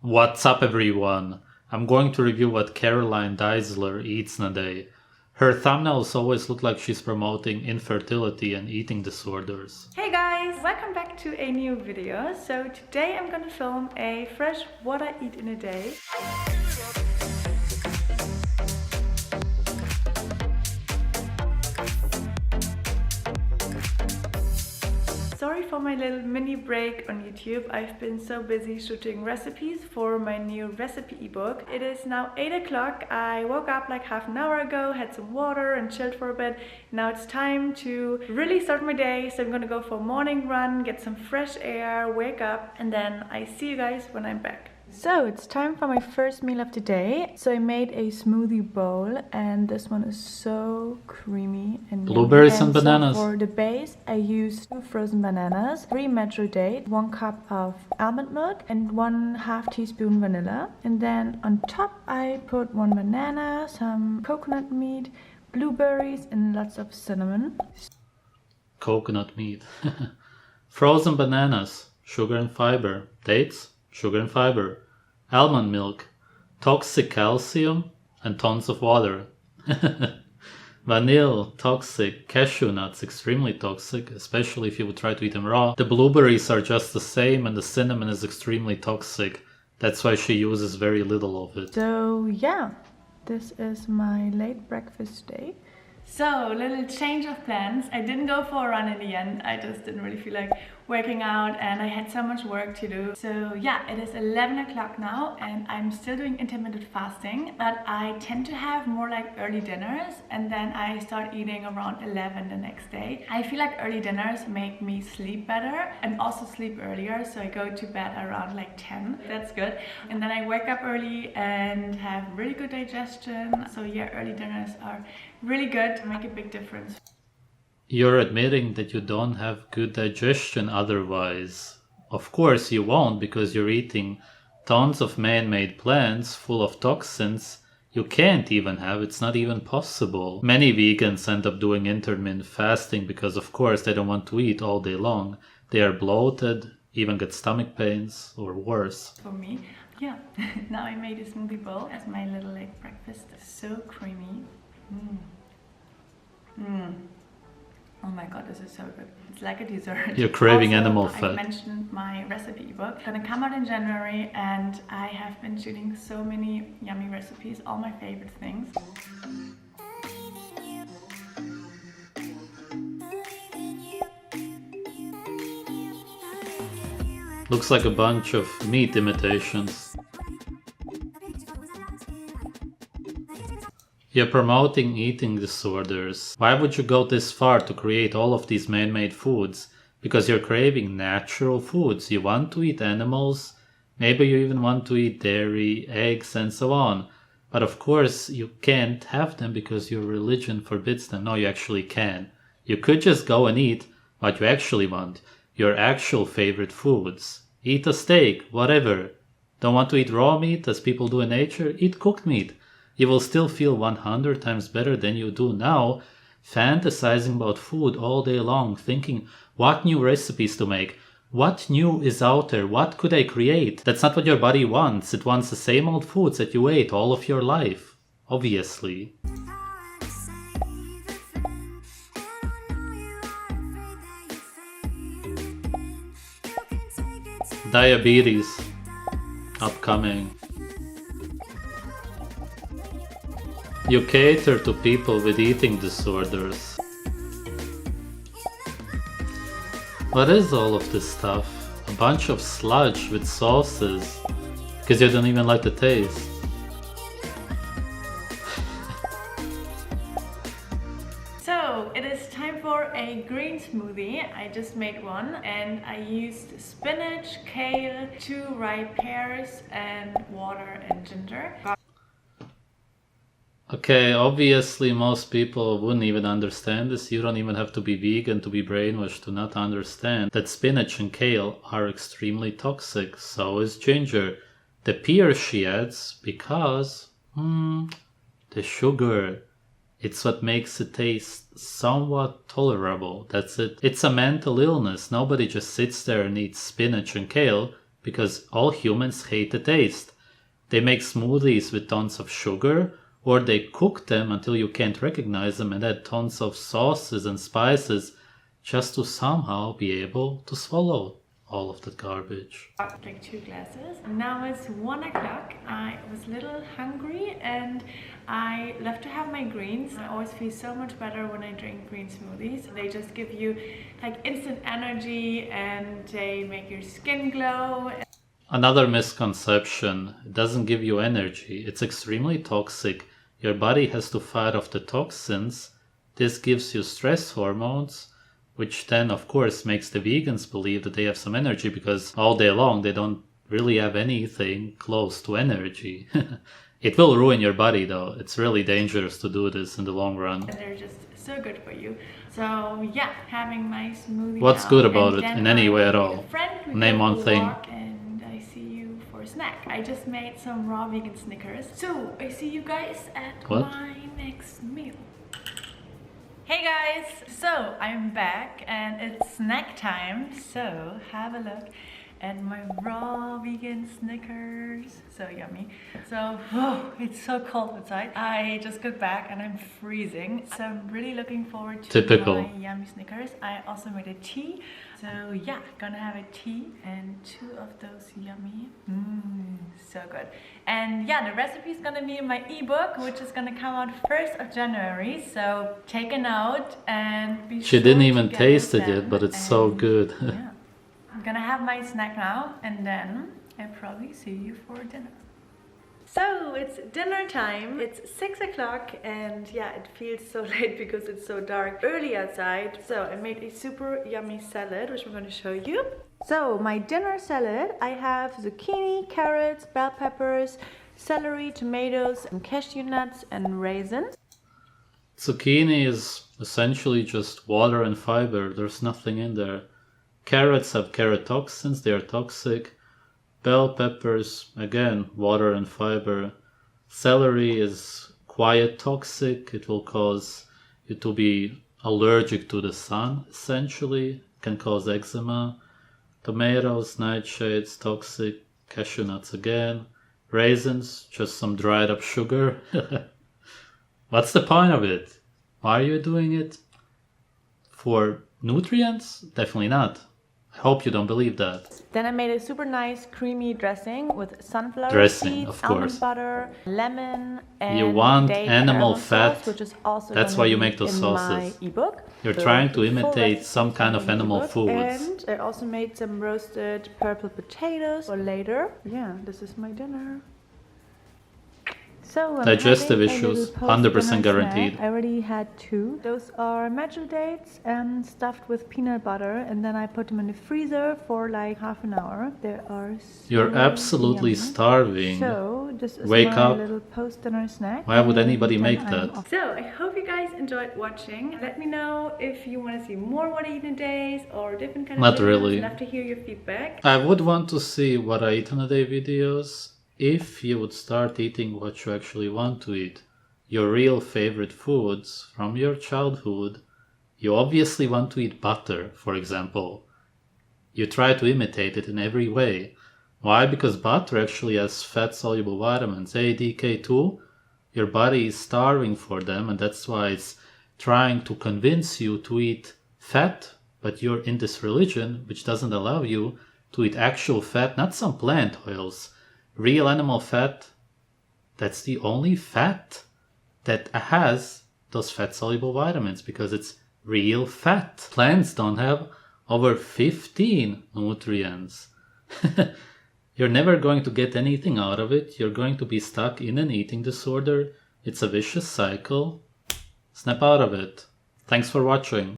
What's up, everyone? I'm going to review what Caroline Deisler eats in a day. Her thumbnails always look like she's promoting infertility and eating disorders. Hey guys, welcome back to a new video. So today I'm gonna film a fresh what I eat in a day. Sorry for my little mini break on YouTube. I've been so busy shooting recipes for my new recipe ebook. It is now 8 o'clock. I woke up like half an hour ago, had some water and chilled for a bit. Now it's time to really start my day. So I'm gonna go for a morning run, get some fresh air, wake up, and then I see you guys when I'm back. So it's time for my first meal of the day. So I made a smoothie bowl and this one is so creamy and Blueberries and so bananas. for the base I used 2 frozen bananas, 3 metro date, 1 cup of almond milk and 1/2 teaspoon vanilla. And then on top I put 1 banana, some coconut meat, blueberries and lots of cinnamon. Coconut meat. Frozen bananas, sugar and fiber. Dates, sugar and fiber. Almond milk, toxic calcium, and tons of water. Vanilla, toxic. Cashew nuts, extremely toxic, especially if you would try to eat them raw. The blueberries are just the same, and the cinnamon is extremely toxic. That's why she uses very little of it. So yeah, this is my late breakfast day. So, little change of plans. I didn't go for a run in the end. I just didn't really feel like working out and I had so much work to do. So yeah, it is 11 o'clock now and I'm still doing intermittent fasting, but I tend to have more like early dinners and then I start eating around 11 the next day. I feel like early dinners make me sleep better and also sleep earlier, so I go to bed around like 10. That's good. And then I wake up early and have really good digestion. So yeah, early dinners are really good to make a big difference. You're admitting that you don't have good digestion otherwise. Of course you won't, because you're eating tons of man-made plants full of toxins you can't even have. It's not even possible. Many vegans end up doing intermittent fasting because of course they don't want to eat all day long. They are bloated, even get stomach pains or worse. For me, yeah, now I made a smoothie bowl as my little late breakfast. So creamy. Oh my god, this is so good. It's like a dessert. You're craving also, animal fat. I mentioned my recipe ebook. It's gonna come out in January and I have been shooting so many yummy recipes, all my favorite things. Looks like a bunch of meat imitations. You're promoting eating disorders. Why would you go this far to create all of these man-made foods? Because you're craving natural foods. You want to eat animals, maybe you even want to eat dairy, eggs, and so on. But of course you can't have them because your religion forbids them. No, you actually can. You could just go and eat what you actually want. Your actual favorite foods. Eat a steak, whatever. Don't want to eat raw meat as people do in nature? Eat cooked meat. You will still feel 100 times better than you do now, fantasizing about food all day long, thinking what new recipes to make, what new is out there, what could I create? That's not what your body wants. It wants the same old foods that you ate all of your life, obviously. Diabetes, upcoming. You cater to people with eating disorders. What is all of this stuff? A bunch of sludge with sauces, because you don't even like the taste. So it is time for a green smoothie. I just made one and I used spinach, kale, 2 ripe pears and water and ginger. Okay, obviously most people wouldn't even understand this. You don't even have to be vegan to be brainwashed to not understand that spinach and kale are extremely toxic. So is ginger. The pear she adds because the sugar. It's what makes it taste somewhat tolerable. That's it. It's a mental illness. Nobody just sits there and eats spinach and kale because all humans hate the taste. They make smoothies with tons of sugar, or they cook them until you can't recognize them and add tons of sauces and spices just to somehow be able to swallow all of that garbage. I drank 2 glasses. Now it's 1 o'clock. I was a little hungry and I love to have my greens. I always feel so much better when I drink green smoothies. They just give you like instant energy and they make your skin glow. Another misconception, it doesn't give you energy. It's extremely toxic. Your body has to fight off the toxins. This gives you stress hormones, which then of course makes the vegans believe that they have some energy because all day long they don't really have anything close to energy. It will ruin your body though. It's really dangerous to do this in the long run. And they're just so good for you. So yeah, having my smoothie. What's now. good about and it in any way at all? Name one thing. And I see you for a snack. I just made some raw vegan Snickers. So I see you guys at my next meal. Hey guys! So I'm back and it's snack time. So have a look at my raw vegan Snickers. So yummy. So, it's so cold outside. I just got back and I'm freezing. So I'm really looking forward to my yummy Snickers. I also made a tea. So yeah, gonna have a tea and 2 of those yummy. So good. And yeah, the recipe is gonna be in my ebook, which is gonna come out 1st of January. So take a note and be sure. She didn't even taste it yet, but it's so good. Yeah. I'm gonna have my snack now and then I'll probably see you for dinner. So it's dinner time. It's 6 o'clock and yeah, it feels so late because it's so dark early outside. So I made a super yummy salad, which I'm going to show you. So my dinner salad, I have zucchini, carrots, bell peppers, celery, tomatoes, and cashew nuts and raisins. Zucchini is essentially just water and fiber. There's nothing in there. Carrots have carrot toxins, they are toxic. Bell peppers, again, water and fiber. Celery is quite toxic. It will cause you to be allergic to the sun, essentially. It can cause eczema. Tomatoes, nightshades, toxic. Cashew nuts again. Raisins, just some dried up sugar. What's the point of it? Why are you doing it? For nutrients? Definitely not. I hope you don't believe that. Then I made a super nice creamy dressing with sunflower seeds, almond butter, lemon, and you want animal fat. Sauce, which is also that's why you make those sauces. You're trying to imitate some kind of animal foods. And I also made some roasted purple potatoes for later. Yeah, this is my dinner. So digestive issues, 100% guaranteed. I already had 2. Those are matcha dates stuffed with peanut butter, and then I put them in the freezer for like half an hour. They are so You're absolutely yummy. starving. So this is Wake my up. little post-dinner snack. Why would anybody make that? So I hope you guys enjoyed watching. Let me know if you want to see more what I eat in a day or different kind of Not videos. really. I'd love to hear your feedback. I would want to see what I eat in a day videos. If you would start eating what you actually want to eat, your real favorite foods from your childhood, you obviously want to eat butter, for example. You try to imitate it in every way. Why? Because butter actually has fat-soluble vitamins A, D, K2. Your body is starving for them, and that's why it's trying to convince you to eat fat, but you're in this religion which doesn't allow you to eat actual fat, not some plant oils. Real animal fat, that's the only fat that has those fat-soluble vitamins because it's real fat. Plants don't have over 15 nutrients. You're never going to get anything out of it. You're going to be stuck in an eating disorder. It's a vicious cycle. Snap out of it. Thanks for watching.